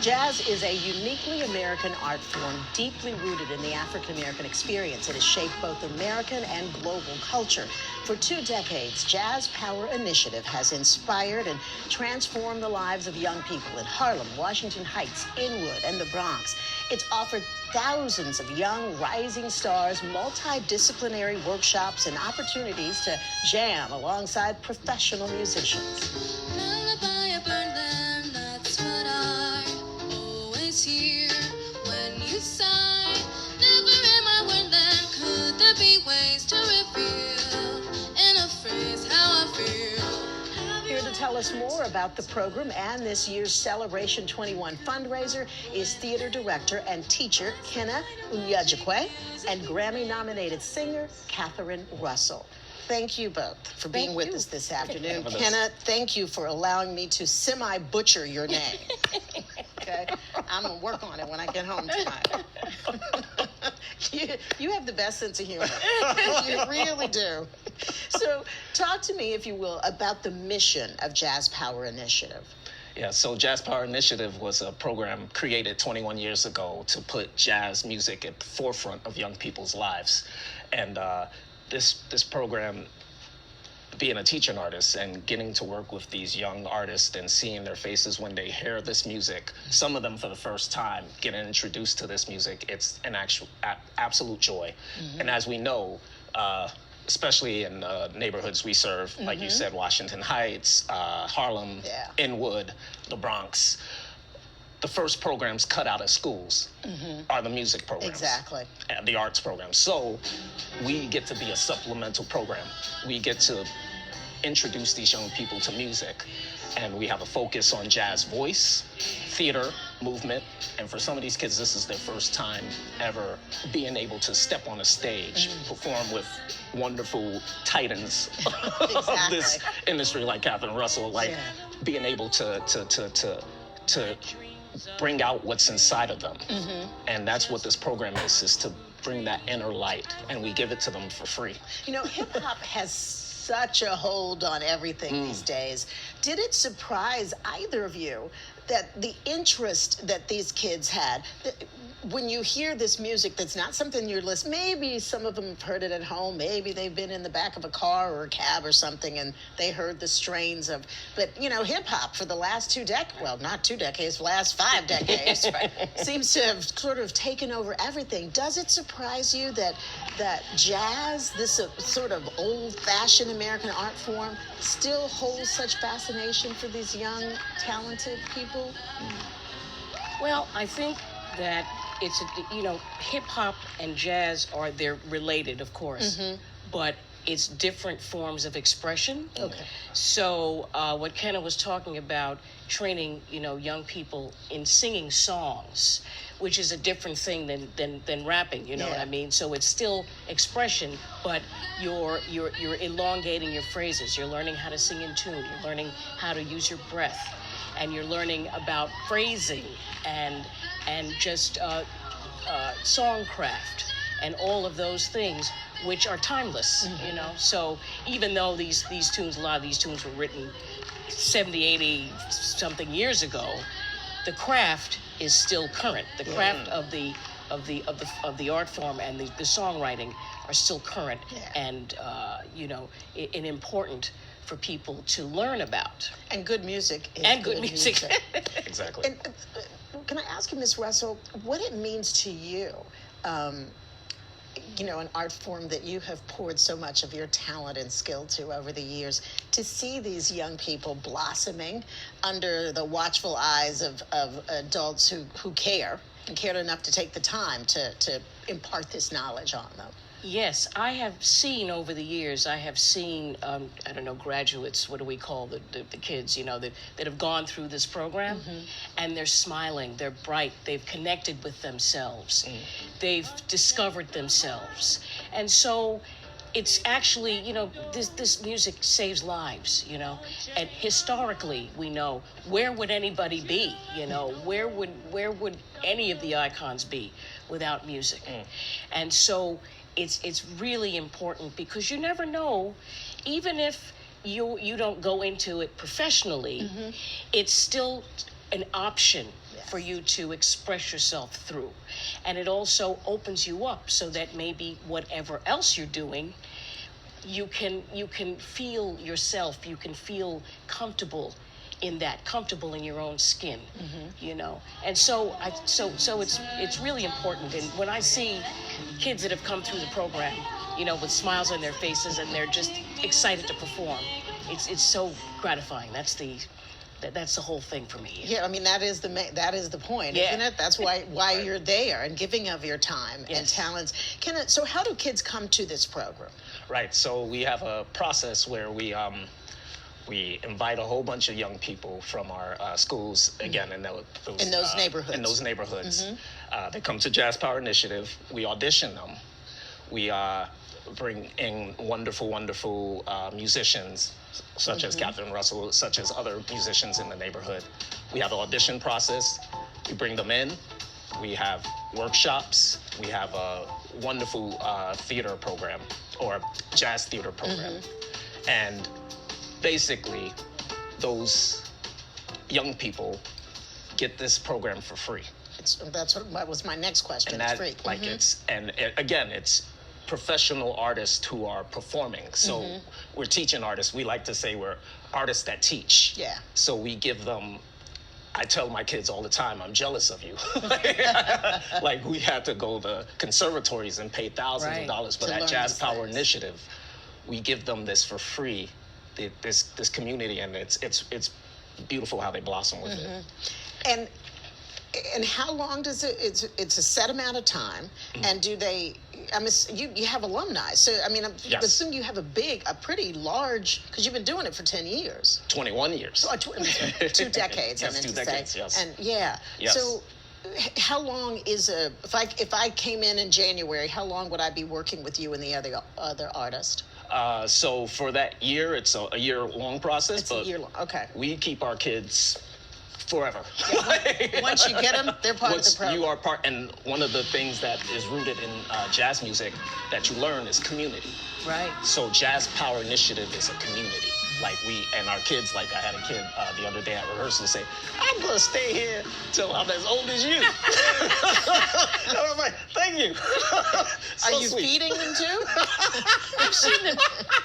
Jazz is a uniquely American art form deeply rooted in the African American experience. It has shaped both American and global culture. For 2 decades, Jazz Power Initiative has inspired and transformed the lives of young people in Harlem, Washington Heights, Inwood, and the Bronx. It's offered thousands of young rising stars multidisciplinary workshops and opportunities to jam alongside professional musicians. Here when you sigh, never in my wonderland could there be ways to reveal in a phrase how I feel. Here to tell us more about the program and this year's Celebration21 fundraiser is theater director and teacher Kenna Unyajikwe and Grammy-nominated singer Catherine Russell. Thank you both for being with us this afternoon. Kenna, thank you for allowing me to semi-butcher your name. Okay, I'm gonna work on it when I get home tonight. You have the best sense of humor. You really do. So talk to me, if you will, about the mission of Jazz Power Initiative. Yeah, so Jazz Power Initiative was a program created 21 years ago to put jazz music at the forefront of young people's lives. And this program, being a teaching artist and getting to work with these young artists and seeing their faces when they hear this music, some of them for the first time getting introduced to this music, it's an absolute joy. Mm-hmm. And as we know, especially in neighborhoods we serve, like you said, Washington Heights, Harlem, Inwood, the Bronx, the first programs cut out of schools are the music programs. Exactly. And the arts programs. So we get to be a supplemental program. We get to introduce these young people to music. And we have a focus on jazz voice, theater, movement. And for some of these kids, this is their first time ever being able to step on a stage, perform with wonderful titans of this industry like Catherine Russell, like being able to bring out what's inside of them. And that's what this program is to bring that inner light, and we give it to them for free. You know, hip-hop has such a hold on everything these days. Did it surprise either of you that the interest that these kids had, when you hear this music that's not something you're listening, maybe some of them have heard it at home, maybe they've been in the back of a car or a cab or something and they heard the strains of, but you know, hip-hop for the last 2 decades, well, not 2 decades, last 5 decades, seems to have sort of taken over everything. Does it surprise you that jazz, this sort of old-fashioned American art form, still holds such fascination for these young, talented people? Well, I think that it's, hip-hop and jazz they're related, of course, but it's different forms of expression. Okay. So what Kenna was talking about, training, young people in singing songs, which is a different thing than rapping, you know what I mean? So it's still expression, but you're elongating your phrases. You're learning how to sing in tune. You're learning how to use your breath. And you're learning about phrasing and just songcraft and all of those things, which are timeless, So even though a lot of these tunes were written 70, 80 something years ago, the craft is still current. The craft of the art form and the songwriting are still current and and important for people to learn about. And good music is good music. Exactly. And can I ask you, Ms. Russell, what it means to you, an art form that you have poured so much of your talent and skill to over the years, to see these young people blossoming under the watchful eyes of adults who care and cared enough to take the time to impart this knowledge on them? Yes, I have seen over the years, graduates, what do we call the kids, that have gone through this program, and they're smiling, they're bright, they've connected with themselves, they've discovered themselves. And so it's actually, this music saves lives, and historically we know, where would anybody be, where would any of the icons be without music? And so it's really important, because you never know, even if you don't go into it professionally, it's still an option for you to express yourself through. And it also opens you up so that maybe whatever else you're doing, you can feel yourself, you can feel comfortable comfortable in your own skin, And so it's really important. And when I see kids that have come through the program, with smiles on their faces and they're just excited to perform, it's so gratifying. That's the whole thing for me. Yeah, I mean that is the point, Yeah. isn't it? That's why you're there and giving of your time and Yes. talents. So how do kids come to this program? Right. So we have a process where we invite a whole bunch of young people from our schools, again, in those neighborhoods. In those neighborhoods. They come to Jazz Power Initiative. We audition them. We bring in wonderful musicians, such as Catherine Russell, such as other musicians in the neighborhood. We have an audition process. We bring them in. We have workshops. We have a wonderful theater program, or jazz theater program. And basically, those young people get this program for free. That was my next question. And It's that, free. like, it's professional artists who are performing. So we're teaching artists. We like to say we're artists that teach. Yeah. So we give them. I tell my kids all the time, I'm jealous of you. Like, we had to go to conservatories and pay thousands of dollars, but at Jazz Power Initiative, we give them this for free, this community, and it's beautiful how they blossom with it. And how long does it's a set amount of time, and do they, you have alumni, so I mean, I Yes. assume you have a pretty large, because you've been doing it for 10 years. 21 years. Oh, 2 decades, Yes, I meant 2 to decades, say. yes. And yeah, Yes. so how long if I came in January, how long would I be working with you and the other artist? So for that year, it's a year-long process, It's a year long, okay. we keep our kids forever. Once you get them, they're part of the Once program. you are part, and one of the things that is rooted in jazz music that you learn is community. Right. So Jazz Power Initiative is a community. Like, and our kids, like I had a kid the other day at rehearsal say, I'm gonna stay here till I'm as old as you. And I'm like, thank you. So Are you sweet. feeding them too?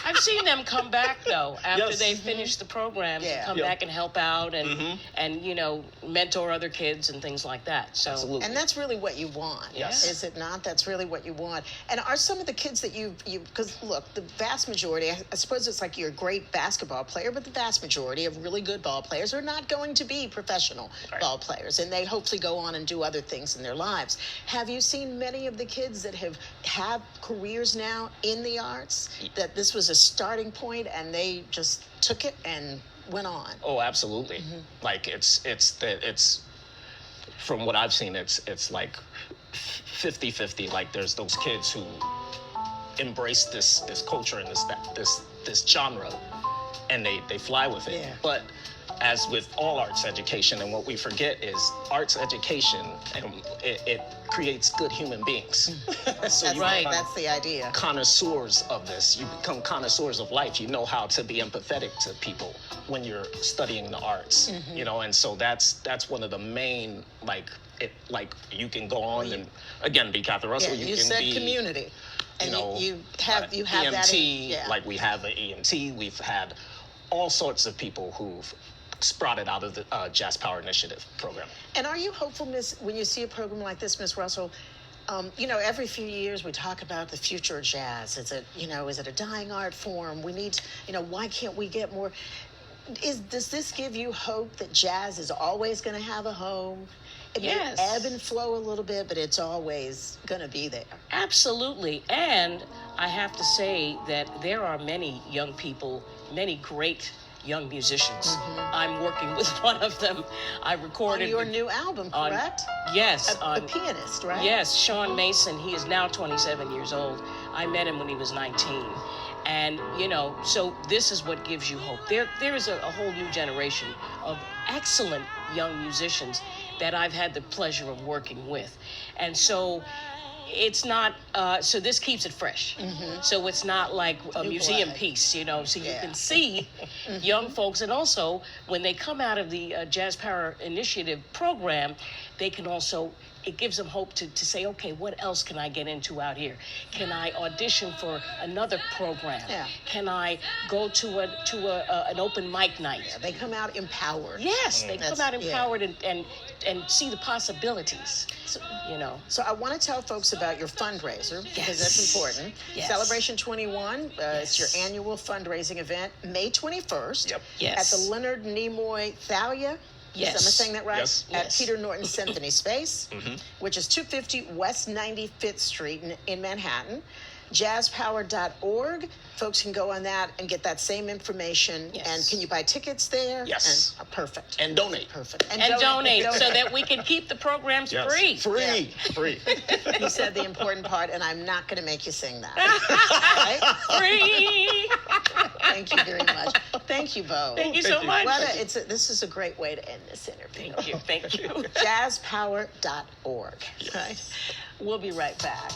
I've seen them come back though after Yes. they finish the program Yeah. to come Yeah. back and help out and mentor other kids and things like that. So Absolutely. And that's really what you want, Yes. is it not? That's really what you want. And are some of the kids that you because look, the vast majority, I suppose it's like you're a great basketball player, but the vast majority of really good ball players are not going to be professional ball players, and they hopefully go on and do other things in their lives. Have you seen many of the kids that have careers now in the arts, that this was a starting point and they just took it and went on? Oh, absolutely. Like, it's from what I've seen, it's like 50-50. Like, there's those kids who embrace this culture and this genre, and they fly with it. Yeah. But as with all arts education, and what we forget is arts education, and it creates good human beings. So That's you right. become That's the idea. connoisseurs of this. You become connoisseurs of life. You know how to be empathetic to people when you're studying the arts. And so that's one of the main, like you can go on and again be Catherine Russell. Yeah, you can said be community, and you have that. EMT, like we have an EMT. We've had all sorts of people who've sprouted out of the Jazz Power Initiative program. And are you hopeful, Miss, when you see a program like this, Miss Russell? Every few years we talk about the future of jazz. Is it a dying art form? We need, why can't we get more? Does this give you hope that jazz is always going to have a home? It Yes. may ebb and flow a little bit, but it's always going to be there. absolutely. And I have to say that there are many young people, many great young musicians. I'm working with one of them. I On recorded your new album, on- correct? Yes, A pianist, right? Yes, Sean Mason. He is now 27 years old. I met him when he was 19. And, so this is what gives you hope. There is a whole new generation of excellent young musicians that I've had the pleasure of working with. And so it's not, so this keeps it fresh. So it's not like a New museum blood. piece, you know, so you Yeah. can see young folks. And also, when they come out of the Jazz Power Initiative program, they can also, it gives them hope to say, okay, what else can I get into out here? Can I audition for another program? Yeah. Can I go to an open mic night? They come out empowered. Yes, they come That's- out yeah. empowered and see the possibilities. You know. So I want to tell folks about your fundraiser because Yes. that's important. Yes. Celebration21, it's your Yes. annual fundraising event, May 21st. Yep. Yes. At the Leonard Nimoy Thalia. Yes. Am I saying that right? Yes. At Yes. Peter Norton Symphony Space, which is 250 West 95th Street in Manhattan. Jazzpower.org. Folks can go on that and get that same information. Yes. And can you buy tickets there? Yes. And, perfect. And donate. Perfect. And donate so that we can keep the programs Yes. free. Free. Free. You said the important part, and I'm not going to make you sing that. All right? Free. Thank you very much. Thank you, Bo. Thank you so you. much. This is a great way to end this interview. Thank you. Thank you. Jazzpower.org. Right? We'll be right back.